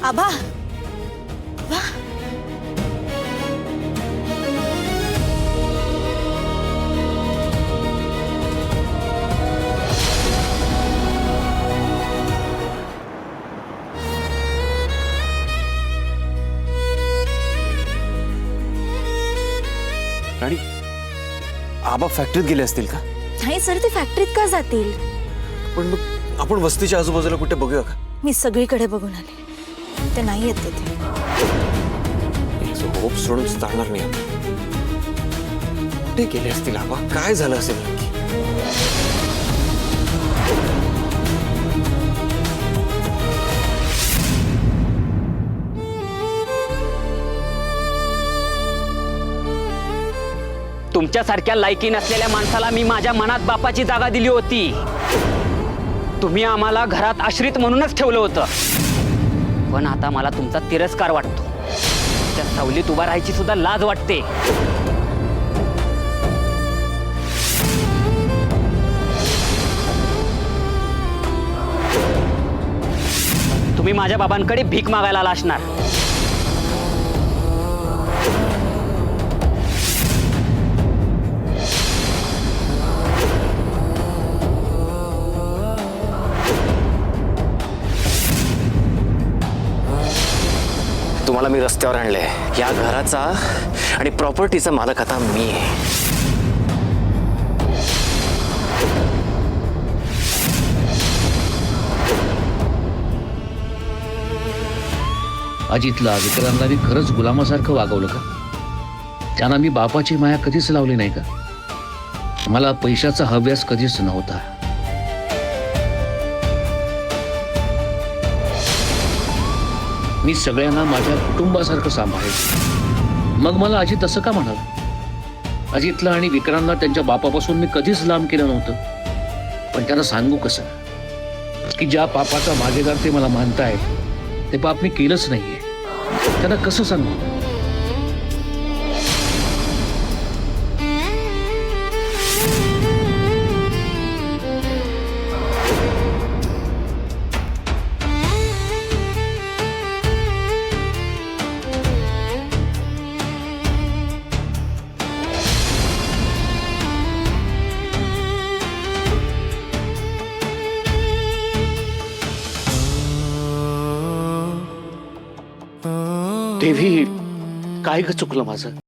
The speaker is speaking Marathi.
आबा, आबा. राणी, आबा फॅक्टरीत गेले असतील का? नाही सर, ते फॅक्टरीत का जातील? पण मग आपण वस्तीच्या आजूबाजूला कुठे बघूया का? मी सगळीकडे बघून आले, ते नाही येत तिथे. होप सोडून चालणार नाही आता. कुठे गेले असतील आबा? काय झालं असेल नक्की? तुमच्यासारख्या लायकी नसलेल्या माणसाला मी माझ्या मनात बापाची जागा दिली होती. तुम्ही आम्हाला घरात आश्रित म्हणूनच ठेवलं होतं. पण आता मला तुमचा तिरस्कार वाटतो. त्या सावलीत उभा राहायची सुद्धा लाज वाटते. तुम्ही माझ्या बाबांकडे भीक मागायला आला असणार. तुम्हाला मी रस्त्यावर आणलंय. या घराचा आणि प्रॉपर्टीचा मालक आता मी आहे. अजितला विक्रांतला मी खरंच गुलामासारखं वागवलं का? त्यांना मी बापाची माया कधीच लावली नाही का? मला पैशाचा हव्यास कधीच नव्हता. मी सगळ्यांना माझ्या कुटुंबासारखं सांभाळायचं. मग मला अजित असं का म्हणाला? अजितला आणि विक्रांतला त्यांच्या बापापासून मी कधीच लांब केलं नव्हतं. पण त्यांना सांगू कसं की ज्या पापाचा भागीदार ते मला मानतायत ते पाप मी केलंच नाहीये. त्यांना कसं सांगू? देवी, काय ग चुकलं माझं?